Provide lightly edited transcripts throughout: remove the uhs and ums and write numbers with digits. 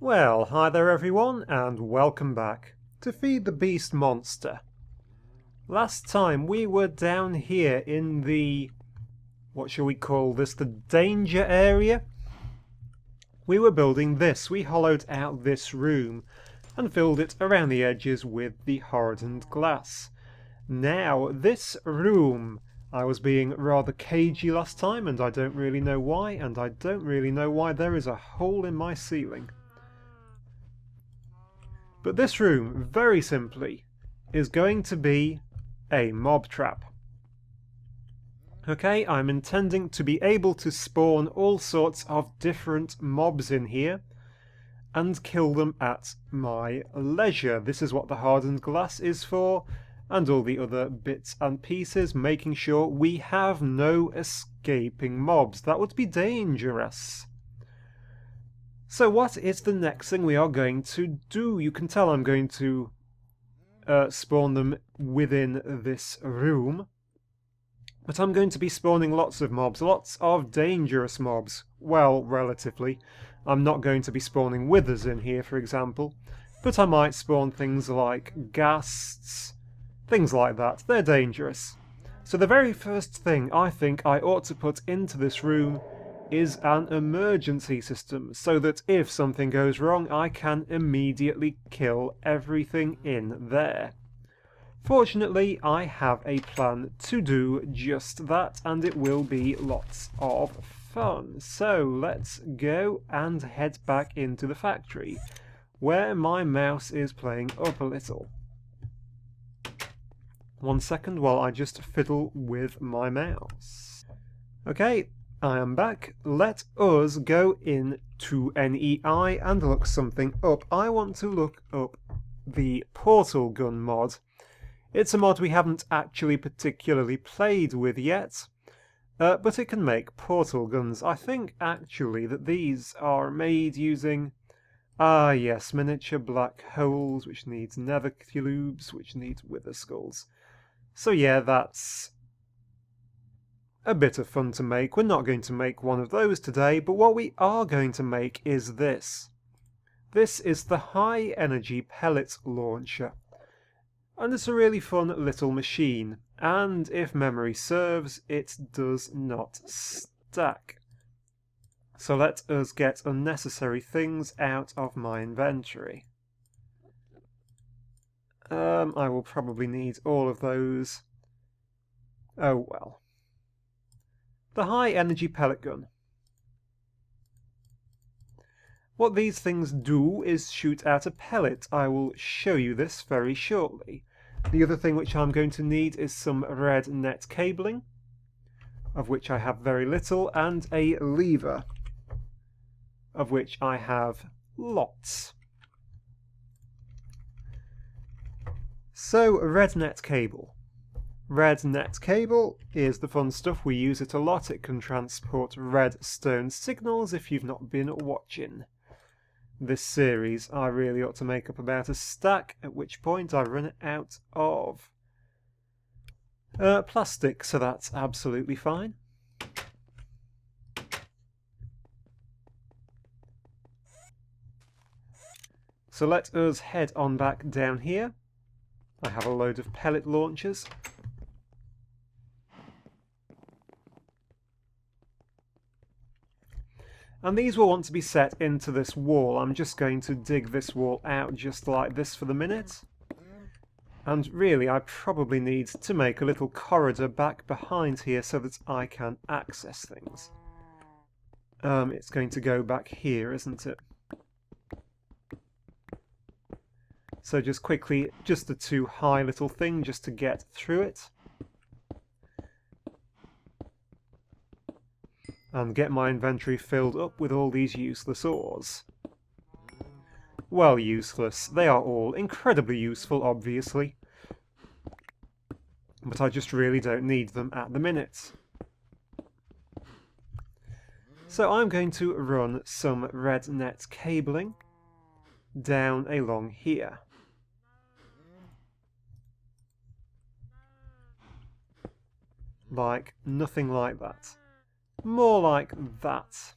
Well, hi there everyone, and welcome back to Feed the Beast Monster. Last time we were down here in the... what shall we call this? The danger area? We were building this. We hollowed out this room and filled it around the edges with the hardened glass. Now, this room... I was being rather cagey last time, and I don't really know why, and I don't really know why there is a hole in my ceiling. But this room, very simply, is going to be a mob trap. Okay, I'm intending to be able to spawn all sorts of different mobs in here and kill them at my leisure. This is what the hardened glass is for, and all the other bits and pieces, making sure we have no escaping mobs. That would be dangerous. So what is the next thing we are going to do? You can tell I'm going to spawn them within this room. But I'm going to be spawning lots of mobs, lots of dangerous mobs. Well, relatively. I'm not going to be spawning withers in here, for example. But I might spawn things like ghasts, things like that. They're dangerous. So the very first thing I think I ought to put into this room is an emergency system, so that if something goes wrong, I can immediately kill everything in there. Fortunately, I have a plan to do just that, and it will be lots of fun. So let's go and head back into the factory, where my mouse is playing up a little. 1 second while I just fiddle with my mouse. Okay, I am back. Let us go into NEI and look something up. I want to look up the portal gun mod. It's a mod we haven't actually particularly played with yet, but it can make portal guns. I think actually that these are made using, yes, miniature black holes, which needs nether cubes, which needs wither skulls. So yeah, that's a bit of fun to make. We're not going to make one of those today, but what we are going to make is this. This is the high energy pellet launcher. And it's a really fun little machine, and if memory serves, it does not stack. So let us get unnecessary things out of my inventory. I will probably need all of those. Oh well. The high energy pellet gun. What these things do is shoot out a pellet. I will show you this very shortly. The other thing which I'm going to need is some red net cabling, of which I have very little, and a lever, of which I have lots. So, red net cable. Red net cable is the fun stuff. We use it a lot. It can transport redstone signals if you've not been watching this series. I really ought to make up about a stack, at which point I run out of plastic, so that's absolutely fine. So let us head on back down here. I have a load of pellet launchers. And these will want to be set into this wall. I'm just going to dig this wall out just like this for the minute. And really, I probably need to make a little corridor back behind here so that I can access things. It's going to go back here, isn't it? So just quickly, just a too high little thing just to get through it. And get my inventory filled up with all these useless ores. Well, useless. They are all incredibly useful, obviously. But I just really don't need them at the minute. So I'm going to run some red net cabling down along here. Like nothing like that. More like that.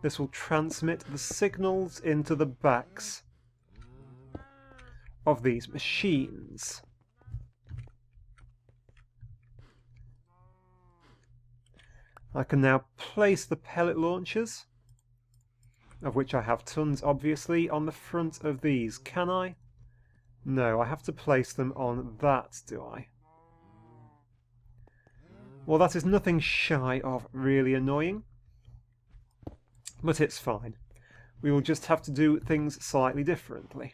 This will transmit the signals into the backs of these machines. I can now place the pellet launchers, of which I have tons obviously, on the front of these. Can I? No, I have to place them on that, do I? Well, that is nothing shy of really annoying, but it's fine. We will just have to do things slightly differently.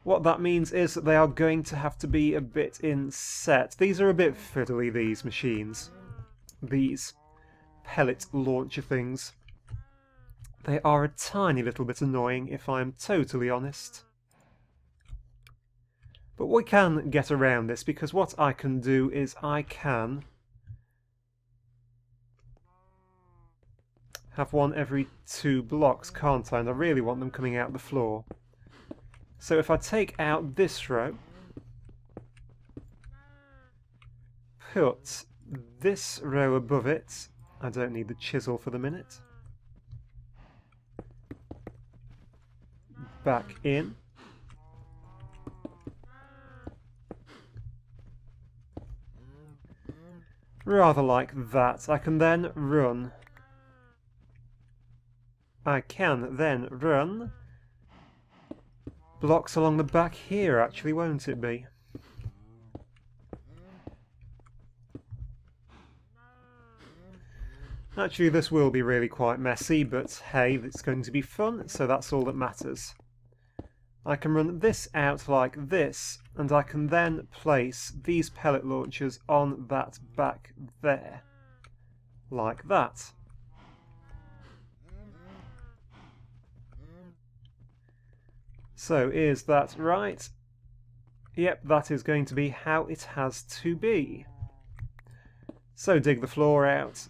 What that means is that they are going to have to be a bit in set. These are a bit fiddly, these machines. These pellet launcher things. They are a tiny little bit annoying, if I'm totally honest. But we can get around this, because what I can do is I can have one every 2 blocks, can't I? And I really want them coming out the floor. So if I take out this row, put this row above it, I don't need the chisel for the minute, back in, rather like that. I can then run blocks along the back here, actually, won't it be? Actually, this will be really quite messy, but hey, it's going to be fun, so that's all that matters. I can run this out like this, and I can then place these pellet launchers on that back there, like that. So, is that right? Yep, that is going to be how it has to be. So dig the floor out.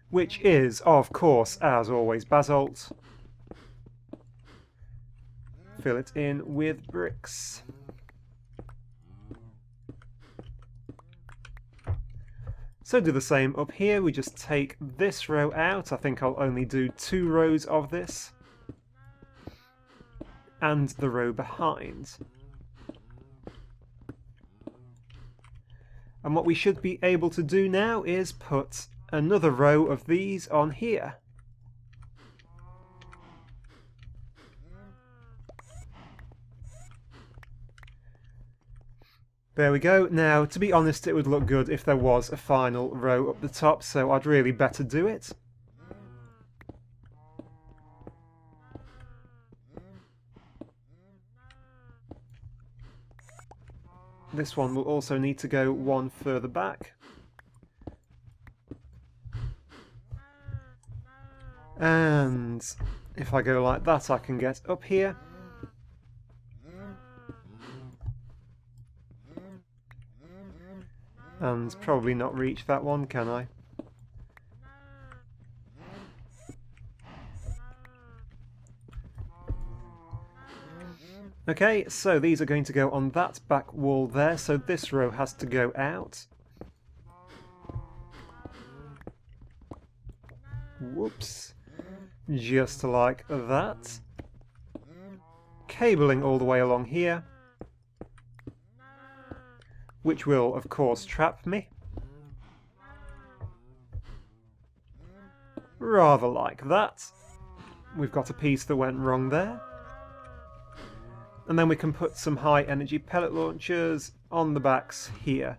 Which is, of course, as always, basalt. Fill it in with bricks. So do the same up here. We just take this row out. I think I'll only do 2 rows of this. And the row behind. And what we should be able to do now is put another row of these on here. There we go. Now, to be honest, it would look good if there was a final row up the top, so I'd really better do it. This one will also need to go one further back. And if I go like that, I can get up here. And probably not reach that one, can I? Okay, so these are going to go on that back wall there, so this row has to go out. Whoops. Just like that. Cabling all the way along here. Which will, of course, trap me. Rather like that. We've got a piece that went wrong there. And then we can put some high energy pellet launchers on the backs here.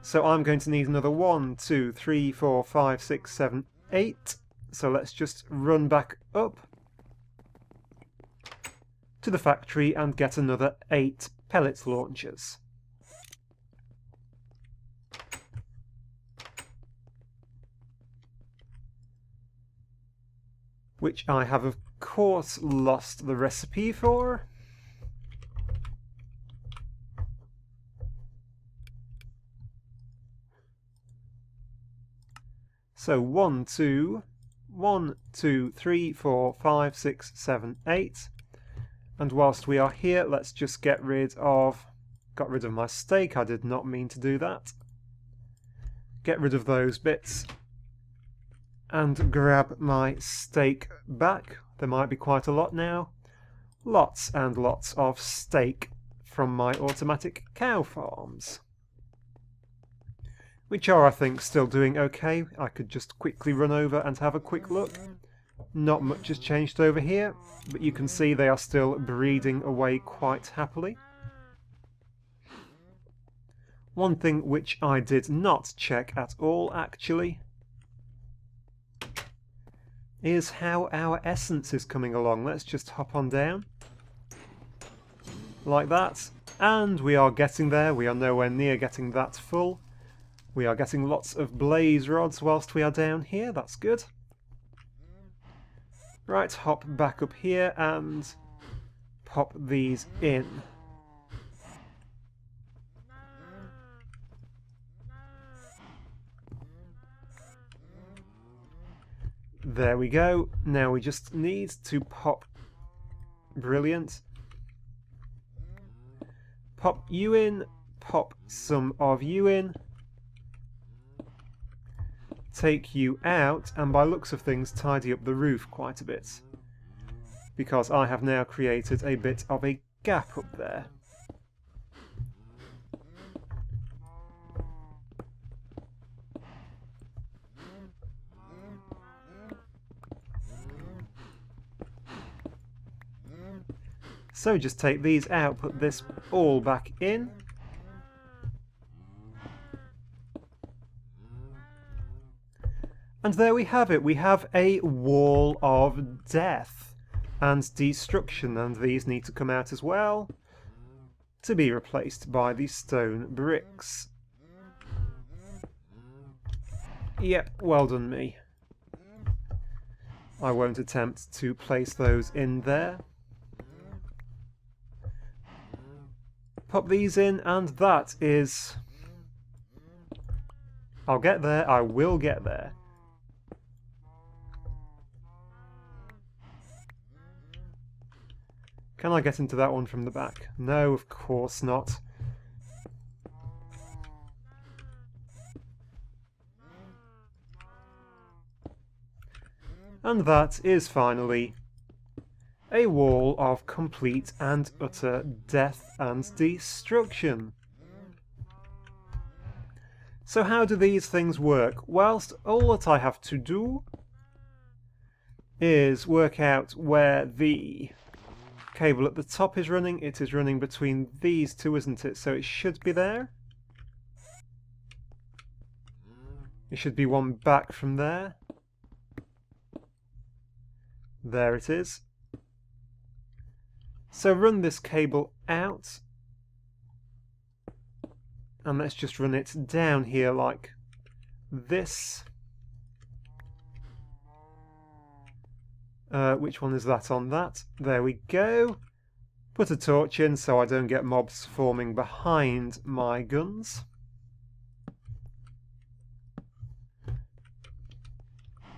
So I'm going to need another 1, 2, 3, 4, 5, 6, 7, 8. So let's just run back up to the factory and get another 8 pellet launchers. Which I have, of course, lost the recipe for. So 1, 2, 3, 4, 5, 6, 7, 8. And whilst we are here, let's just get rid of... Got rid of my steak, I did not mean to do that. get rid of those bits and grab my steak back. There might be quite a lot now. Lots and lots of steak from my automatic cow farms, which are, I think, still doing okay. I could just quickly run over and have a quick look. Not much has changed over here, but you can see they are still breeding away quite happily. One thing which I did not check at all, actually, is how our essence is coming along. Let's just hop on down. Like that. And we are getting there. We are nowhere near getting that full. We are getting lots of blaze rods whilst we are down here. That's good. Right, hop back up here and pop these in. There we go. Now we just need to pop... Brilliant. Pop you in, pop some of you in, take you out, and by looks of things tidy up the roof quite a bit, because I have now created a bit of a gap up there. So just take these out, put this all back in. And there we have it. We have a wall of death and destruction, and these need to come out as well to be replaced by the stone bricks. Yep, well done me. I won't attempt to place those in there. Pop these in, and that is... I'll get there, I will get there. Can I get into that one from the back? No, of course not. And that is finally a wall of complete and utter death and destruction. So how do these things work? Whilst all that I have to do is work out where the cable at the top is running. It is running between these two, isn't it? So it should be there. It should be one back from there. There it is. So run this cable out, and let's just run it down here like this. Which one is that on that? There we go. Put a torch in so I don't get mobs forming behind my guns.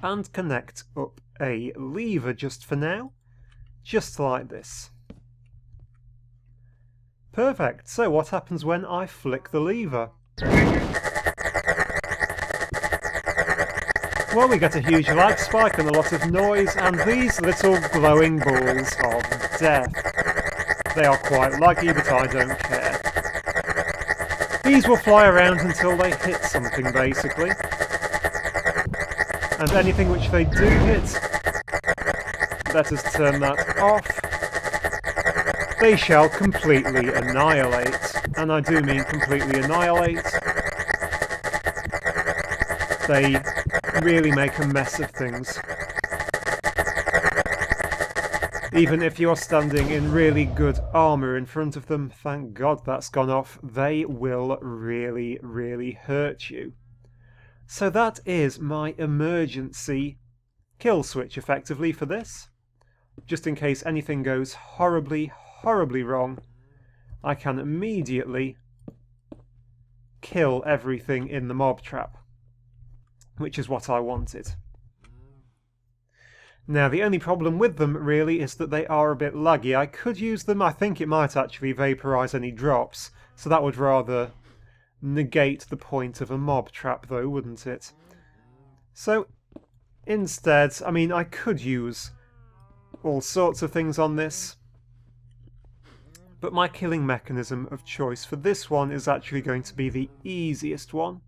And connect up a lever just for now, just like this. Perfect. So what happens when I flick the lever? Well, we get a huge lag spike and a lot of noise, and these little glowing balls of death. They are quite laggy, but I don't care. These will fly around until they hit something, basically. And anything which they do hit, let us turn that off. They shall completely annihilate, and I do mean completely annihilate. They really make a mess of things. Even if you're standing in really good armour in front of them, thank God that's gone off, they will really, really hurt you. So that is my emergency kill switch, effectively, for this. Just in case anything goes horribly wrong, I can immediately kill everything in the mob trap, which is what I wanted. Now, the only problem with them, really, is that they are a bit laggy. I could use them. I think it might actually vaporise any drops, so that would rather negate the point of a mob trap though, wouldn't it? So instead, I mean, I could use all sorts of things on this, but my killing mechanism of choice for this one is actually going to be the easiest one,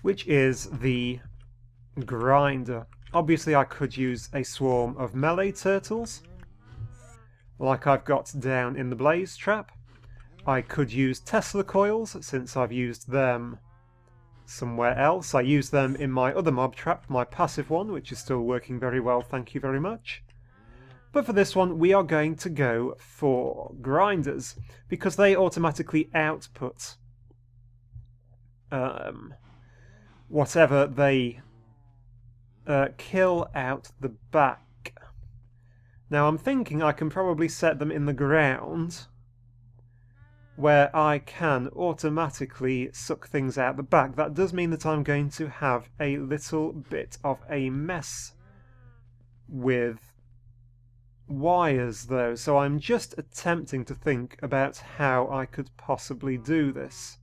which is the grinder. Obviously I could use a swarm of melee turtles, like I've got down in the blaze trap. I could use Tesla coils, since I've used them somewhere else. I used them in my other mob trap, my passive one, which is still working very well, thank you very much. But for this one, we are going to go for grinders, because they automatically output whatever they kill out the back. Now I'm thinking I can probably set them in the ground, where I can automatically suck things out the back. That does mean that I'm going to have a little bit of a mess with wires though, so I'm just attempting to think about how I could possibly do this.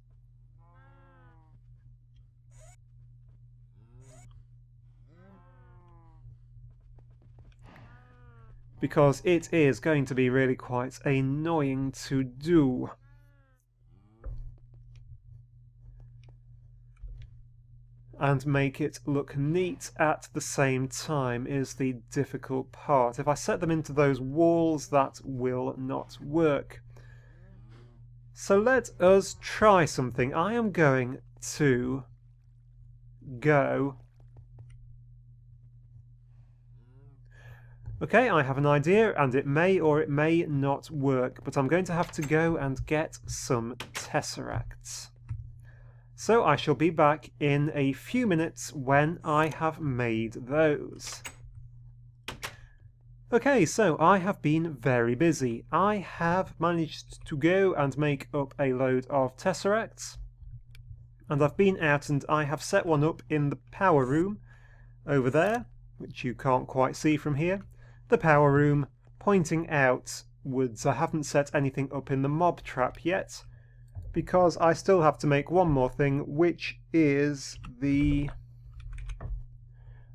Because it is going to be really quite annoying to do. And make it look neat at the same time is the difficult part. If I set them into those walls, that will not work. So let us try something. I am going to go... Okay, I have an idea, and it may or it may not work, but I'm going to have to go and get some tesseracts. So I shall be back in a few minutes when I have made those. Okay, so I have been very busy. I have managed to go and make up a load of tesseracts, and I've been out and I have set one up in the power room over there, which you can't quite see from here. The power room pointing outwards. I haven't set anything up in the mob trap yet, because I still have to make one more thing, which is the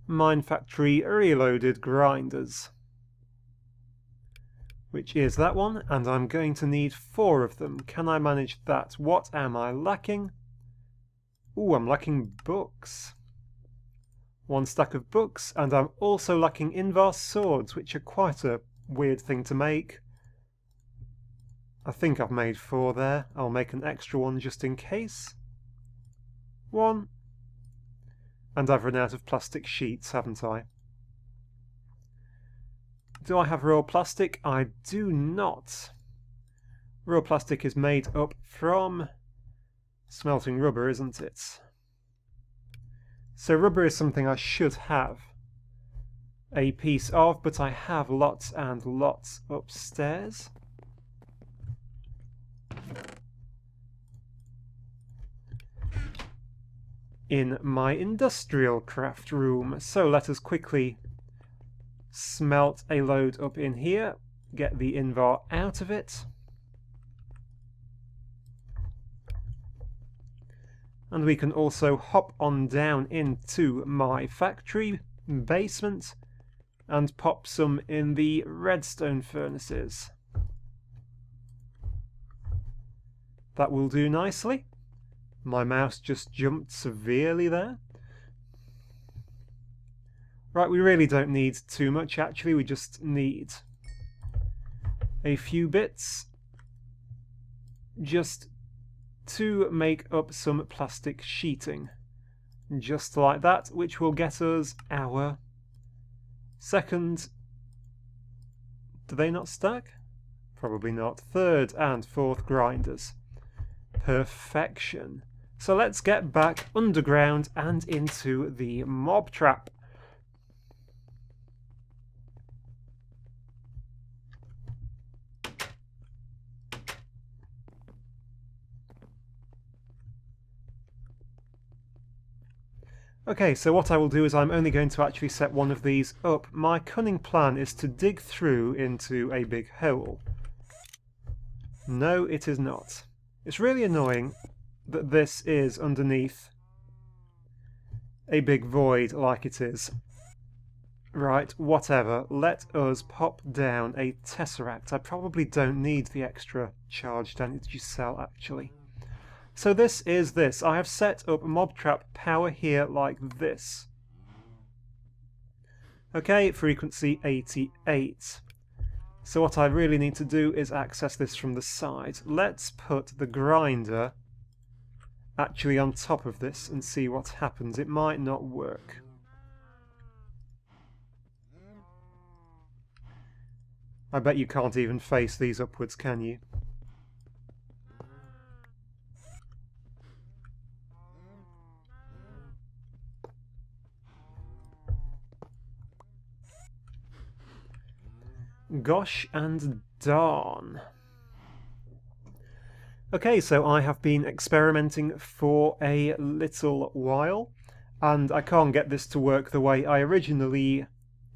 Mine Factory Reloaded Grinders. Which is that one, and I'm going to need 4 of them. Can I manage that? What am I lacking? Ooh, I'm lacking books. 1 stack of books, and I'm also lacking Invar swords, which are quite a weird thing to make. I think I've made 4 there. I'll make an extra one just in case. 1. And I've run out of plastic sheets, haven't I? Do I have raw plastic? I do not. Raw plastic is made up from smelting rubber, isn't it? So rubber is something I should have a piece of, but I have lots and lots upstairs. In my industrial craft room. So let us quickly smelt a load up in here, get the Invar out of it, and we can also hop on down into my factory basement and pop some in the redstone furnaces. That will do nicely. My mouse just jumped severely there. Right, we really don't need too much actually, we just need a few bits just to make up some plastic sheeting. Just like that, which will get us our second... Do they not stack? Probably not. 3rd and 4th grinders. Perfection. So let's get back underground and into the mob trap. Okay, so what I will do is I'm only going to actually set one of these up. My cunning plan is to dig through into a big hole. No, it is not. It's really annoying that this is underneath a big void like it is. Right, whatever. Let us pop down a tesseract. I probably don't need the extra charged energy cell, actually. So this is this. I have set up mob trap power here like this. Okay, frequency 88. So what I really need to do is access this from the side. Let's put the grinder actually on top of this and see what happens. It might not work. I bet you can't even face these upwards, can you? Gosh and darn. Okay, so I have been experimenting for a little while, and I can't get this to work the way I originally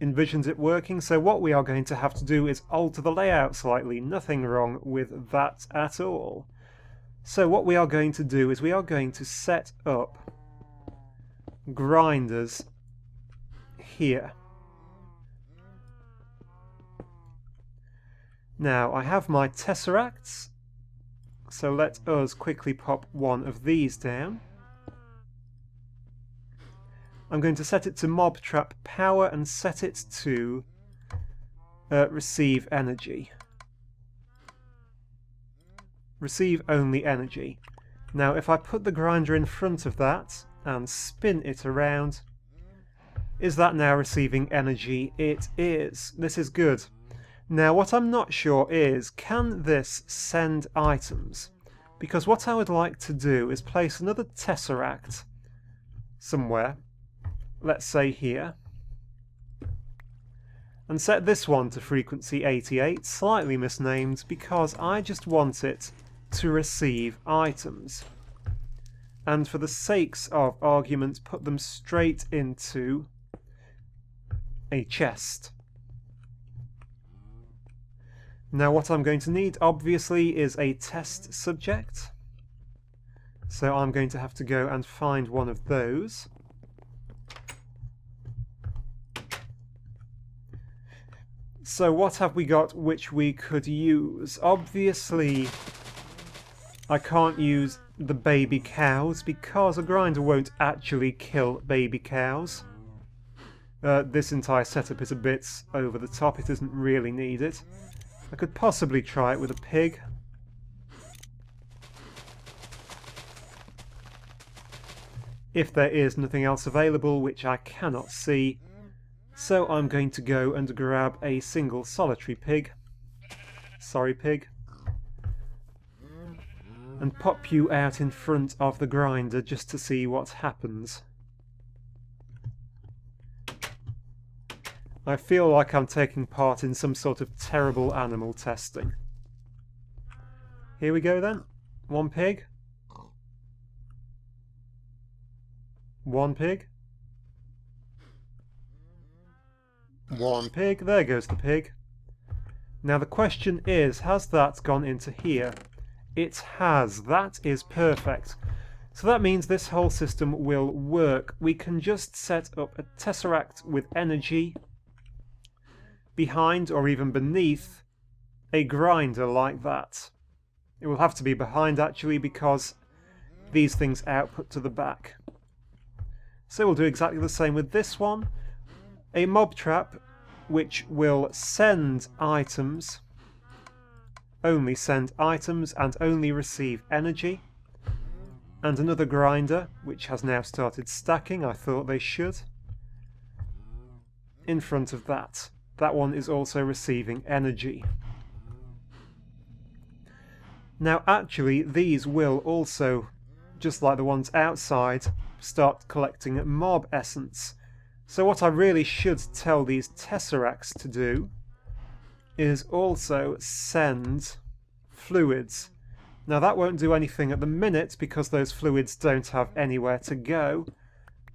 envisioned it working, so what we are going to have to do is alter the layout slightly. Nothing wrong with that at all. So what we are going to do is we are going to set up grinders here. Now, I have my tesseracts, so let us quickly pop one of these down. I'm going to set it to mob trap power and set it to receive energy. Receive only energy. Now, if I put the grinder in front of that and spin it around, is that now receiving energy? It is. This is good. Now, what I'm not sure is, can this send items? Because what I would like to do is place another tesseract somewhere, let's say here, and set this one to frequency 88, slightly misnamed, because I just want it to receive items. And for the sakes of argument, put them straight into a chest. Now what I'm going to need, obviously, is a test subject. So I'm going to have to go and find one of those. So what have we got which we could use? Obviously, I can't use the baby cows because a grinder won't actually kill baby cows. This entire setup is a bit over the top, it doesn't really need it. I could possibly try it with a pig. If there is nothing else available, which I cannot see. So I'm going to go and grab a single solitary pig. Sorry, pig. And pop you out in front of the grinder just to see what happens. I feel like I'm taking part in some sort of terrible animal testing. Here we go then. One pig. One pig. One pig. There goes the pig. Now the question is, has that gone into here? It has. That is perfect. So that means this whole system will work. We can just set up a tesseract with energy behind or even beneath a grinder like that. It will have to be behind actually because these things output to the back. So we'll do exactly the same with this one. A mob trap which will send items, only send items and only receive energy. And another grinder which has now started stacking, I thought they should, in front of that. That one is also receiving energy. Now actually these will also, just like the ones outside, start collecting mob essence. So what I really should tell these tesseracts to do is also send fluids. Now that won't do anything at the minute because those fluids don't have anywhere to go.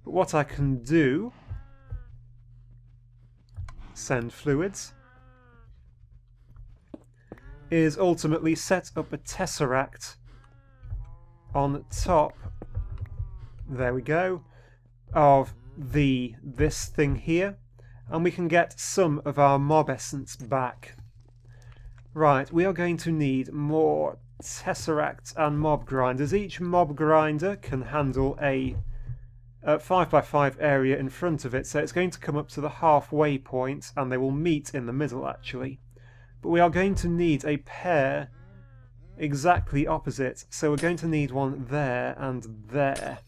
But what I can do, send fluids, is ultimately set up a tesseract on top, there we go, of this thing here, and we can get some of our mob essence back. Right, we are going to need more tesseracts and mob grinders. Each mob grinder can handle a 5x5 area in front of it, so it's going to come up to the halfway point, and they will meet in the middle actually. But we are going to need a pair exactly opposite, so we're going to need one there and there.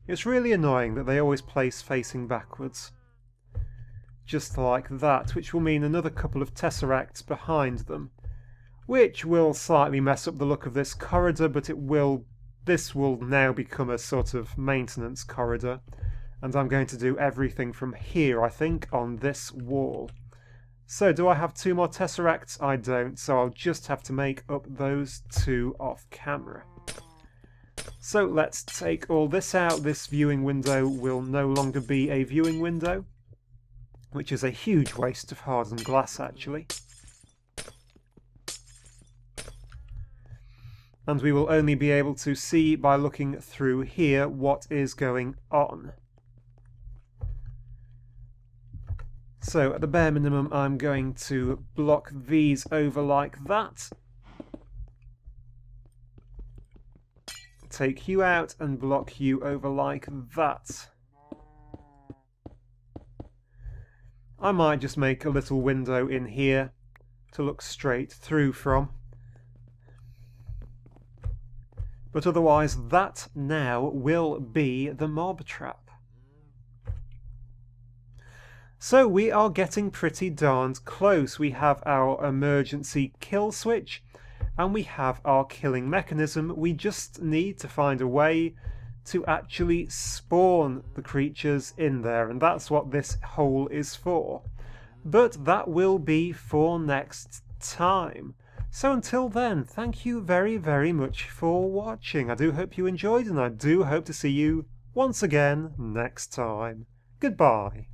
It's really annoying that they always place facing backwards. Just like that, which will mean another couple of tesseracts behind them, which will slightly mess up the look of this corridor, but this will now become a sort of maintenance corridor, and I'm going to do everything from here, I think, on this wall. So, do I have 2 more tesseracts? I don't, so I'll just have to make up those 2 off camera. So let's take all this out. This viewing window will no longer be a viewing window, which is a huge waste of hardened glass actually. And we will only be able to see by looking through here what is going on. So at the bare minimum I'm going to block these over like that. Take you out and block you over like that. I might just make a little window in here to look straight through from. But otherwise that now will be the mob trap. So we are getting pretty darned close. We have our emergency kill switch, and we have our killing mechanism. We just need to find a way to actually spawn the creatures in there, and that's what this hole is for. But that will be for next time. So until then, thank you very, very much for watching. I do hope you enjoyed, and I do hope to see you once again next time. Goodbye.